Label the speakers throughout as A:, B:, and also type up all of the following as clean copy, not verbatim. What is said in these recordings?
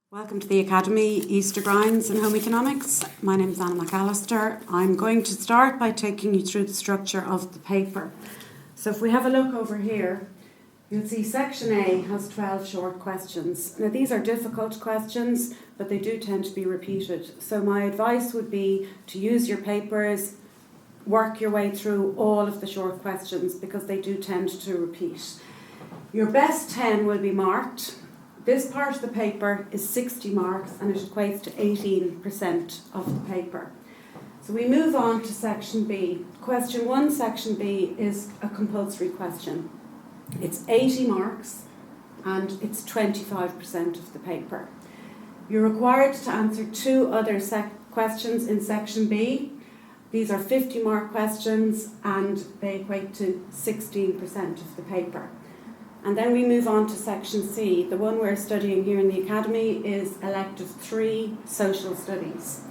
A: Welcome to the Academy, Easter Grinds and Home Economics. My name is Anna McAllister. I'm going to start by taking you through the structure of the paper. So if we have a look over here, you'll see section A has 12 short questions. Now these are difficult questions, but they do tend to be repeated. So my advice would be to use your papers, work your way through all of the short questions because they do tend to repeat. Your best 10 will be marked. This part of the paper is 60 marks and it equates to 18% of the paper. So we move on to section B. Question 1, section B is a compulsory question. It's 80 marks and it's 25% of the paper. You're required to answer two other questions in section B. These are 50 mark questions and they equate to 16% of the paper. And then we move on to section C. The one we're studying here in the Academy is elective 3, social studies.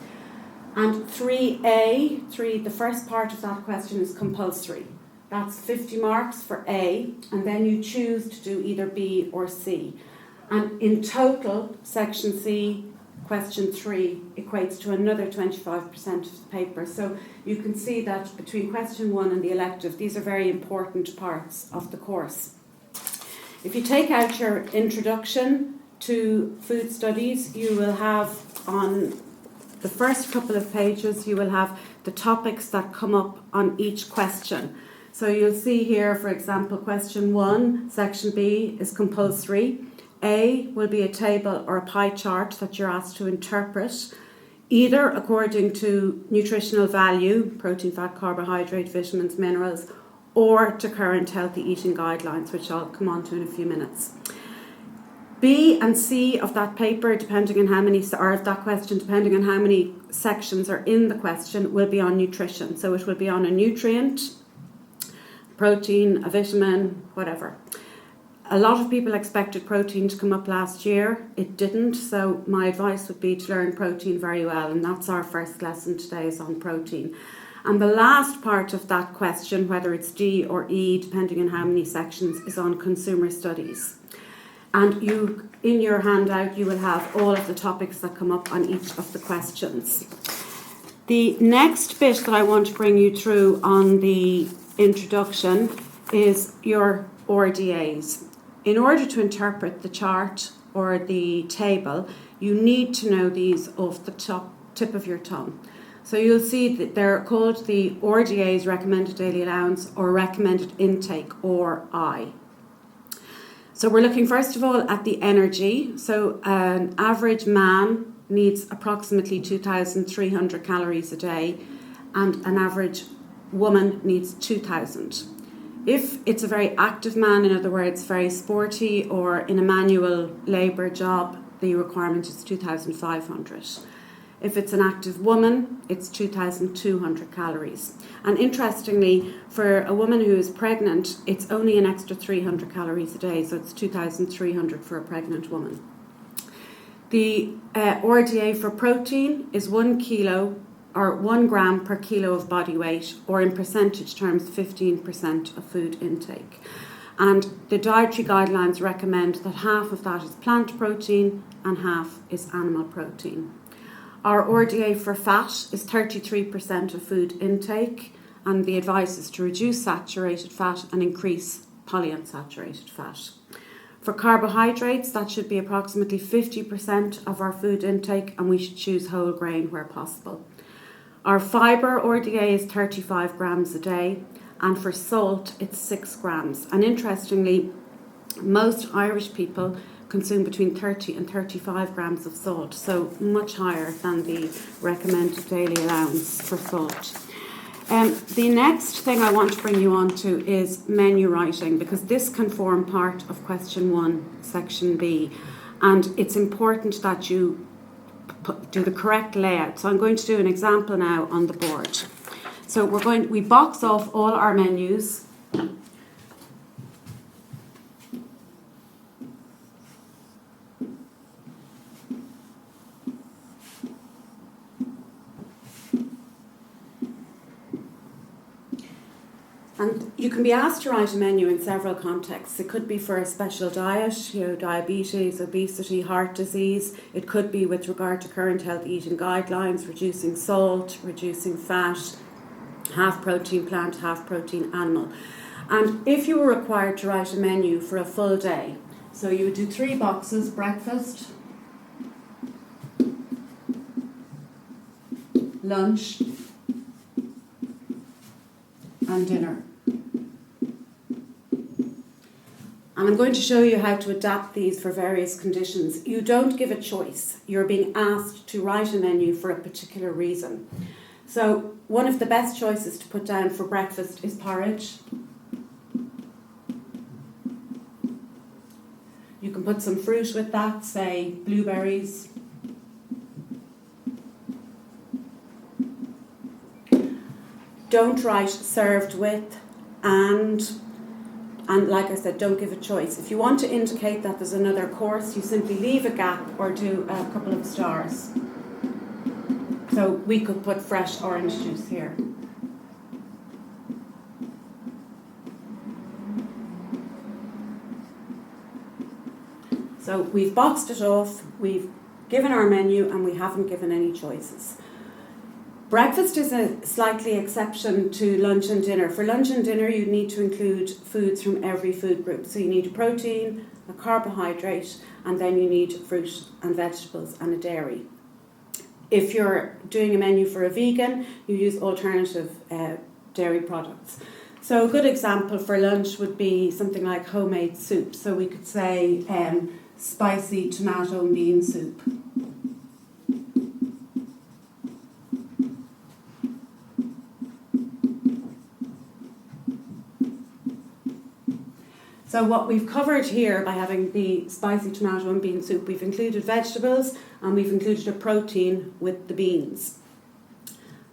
A: And 3A, the first part of that question is compulsory. That's 50 marks for A, and then you choose to do either B or C. And in total, section C, question 3, equates to another 25% of the paper. So you can see that between question 1 and the elective, these are very important parts of the course. If you take out your introduction to food studies, you will have on the first couple of pages, you will have the topics that come up on each question. So you'll see here, for example, question 1, section B is compulsory. A will be a table or a pie chart that you're asked to interpret, either according to nutritional value, protein, fat, carbohydrate, vitamins, minerals, or to current healthy eating guidelines, which I'll come on to in a few minutes. B and C of that paper, depending on how many, or of that question, depending on how many sections are in the question, will be on nutrition. So it will be on a nutrient, protein, a vitamin, whatever. A lot of people expected protein to come up last year. It didn't, so my advice would be to learn protein very well, and that's our first lesson today is on protein. And the last part of that question, whether it's D or E, depending on how many sections, is on consumer studies. And you, in your handout, you will have all of the topics that come up on each of the questions. The next bit that I want to bring you through on the introduction is your RDAs. In order to interpret the chart or the table, you need to know these off the tip of your tongue. So you'll see that they're called the RDAs, recommended daily allowance, or recommended intake, or I. So we're looking first of all at the energy. So an average man needs approximately 2,300 calories a day, and an average woman needs 2,000. If it's a very active man, in other words, very sporty, or in a manual labour job, the requirement is 2,500. If it's an active woman, it's 2,200 calories. And interestingly, for a woman who is pregnant, it's only an extra 300 calories a day, so it's 2,300 for a pregnant woman. The RDA for protein is 1 kilo or 1 gram per kilo of body weight, or in percentage terms, 15% of food intake. And the dietary guidelines recommend that half of that is plant protein and half is animal protein. Our RDA for fat is 33% of food intake, and the advice is to reduce saturated fat and increase polyunsaturated fat. For carbohydrates, that should be approximately 50% of our food intake, and we should choose whole grain where possible. Our fibre RDA is 35 grams a day, and for salt, it's 6 grams. And interestingly, most Irish people consume between 30 and 35 grams of salt, so much higher than the recommended daily allowance for salt. The next thing I want to bring you on to is menu writing, because this can form part of question 1, section B, and it's important that you do the correct layout. So I'm going to do an example now on the board. So we box off all our menus. And you can be asked to write a menu in several contexts. It could be for a special diet, diabetes, obesity, heart disease. It could be with regard to current health eating guidelines, reducing salt, reducing fat, half protein plant, half protein animal. And if you were required to write a menu for a full day, so you would do 3 boxes: breakfast, lunch, and dinner. And I'm going to show you how to adapt these for various conditions. You don't give a choice. You're being asked to write a menu for a particular reason. So one of the best choices to put down for breakfast is porridge. You can put some fruit with that, say blueberries. Don't write served with and like I said, don't give a choice. If you want to indicate that there's another course, you simply leave a gap or do a couple of stars. So we could put fresh orange juice here. So we've boxed it off, we've given our menu, and we haven't given any choices. Breakfast is a slightly exception to lunch and dinner. For lunch and dinner, you need to include foods from every food group. So you need a protein, a carbohydrate, and then you need fruit and vegetables and a dairy. If you're doing a menu for a vegan, you use alternative dairy products. So a good example for lunch would be something like homemade soup. So we could say spicy tomato and bean soup. So what we've covered here by having the spicy tomato and bean soup, we've included vegetables and we've included a protein with the beans.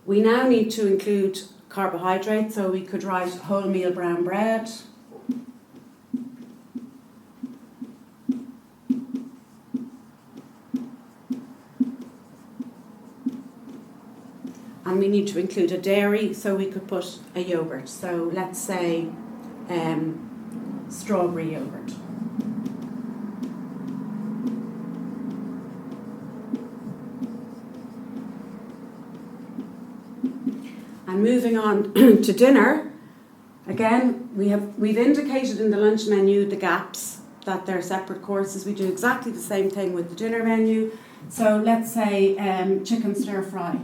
A: We now need to include carbohydrates, so we could write wholemeal brown bread, and we need to include a dairy, so we could put a yogurt. So let's say strawberry yogurt. And moving on to dinner, again, we've indicated in the lunch menu the gaps, that they're separate courses. We do exactly the same thing with the dinner menu. So let's say chicken stir fry.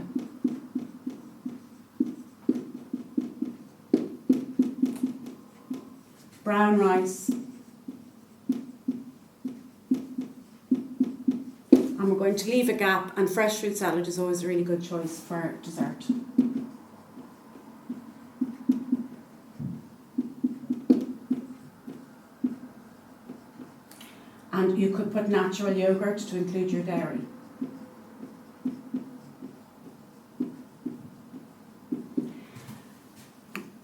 A: Brown rice, and we're going to leave a gap, and fresh fruit salad is always a really good choice for dessert. And you could put natural yogurt to include your dairy.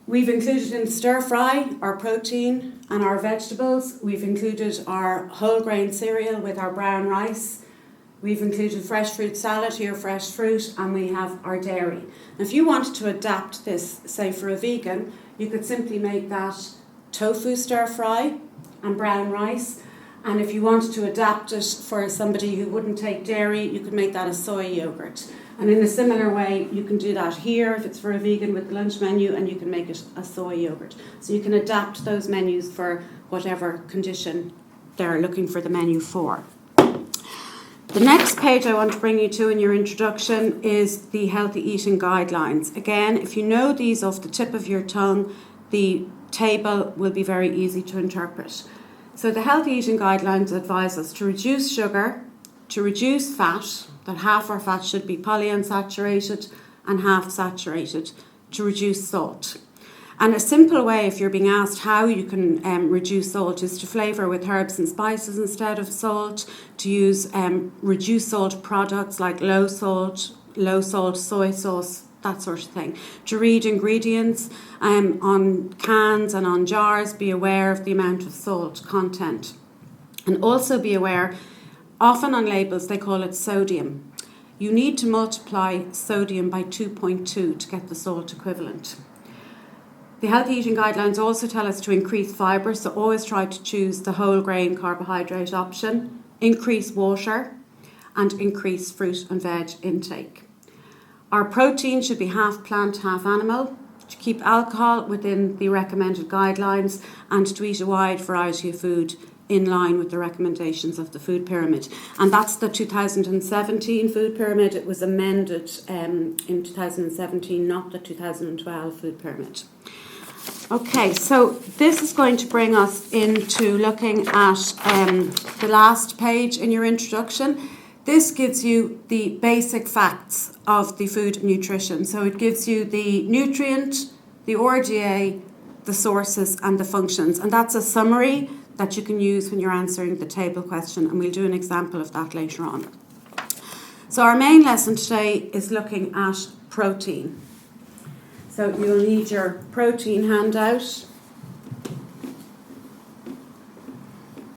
A: We've included in stir fry our protein and our vegetables. We've included our whole grain cereal with our brown rice. We've included fresh fruit salad here, fresh fruit, and we have our dairy. If you wanted to adapt this, say for a vegan, you could simply make that tofu stir fry and brown rice. And if you wanted to adapt it for somebody who wouldn't take dairy, you could make that a soy yogurt. And in a similar way, you can do that here if it's for a vegan with the lunch menu, and you can make it a soy yogurt. So you can adapt those menus for whatever condition they're looking for the menu for. The next page I want to bring you to in your introduction is the healthy eating guidelines. Again, if you know these off the tip of your tongue, the table will be very easy to interpret. So the healthy eating guidelines advise us to reduce sugar, to reduce fat, that half our fat should be polyunsaturated and half saturated, to reduce salt. And a simple way, if you're being asked how you can reduce salt, is to flavour with herbs and spices instead of salt, to use reduced salt products like low salt, soy sauce, that sort of thing. To read ingredients on cans and on jars, be aware of the amount of salt content. And also be aware, often on labels they call it sodium. You need to multiply sodium by 2.2 to get the salt equivalent. The healthy eating guidelines also tell us to increase fibre, so always try to choose the whole grain carbohydrate option, increase water, and increase fruit and veg intake. Our protein should be half plant, half animal, to keep alcohol within the recommended guidelines, and to eat a wide variety of food in line with the recommendations of the food pyramid. And that's the 2017 food pyramid. It was amended in 2017, not the 2012 food pyramid. Okay, so this is going to bring us into looking at the last page in your introduction. This gives you the basic facts of the food and nutrition. So it gives you the nutrient, the RDA, the sources and the functions. And that's a summary that you can use when you're answering the table question. And we'll do an example of that later on. So our main lesson today is looking at protein. So you'll need your protein handout.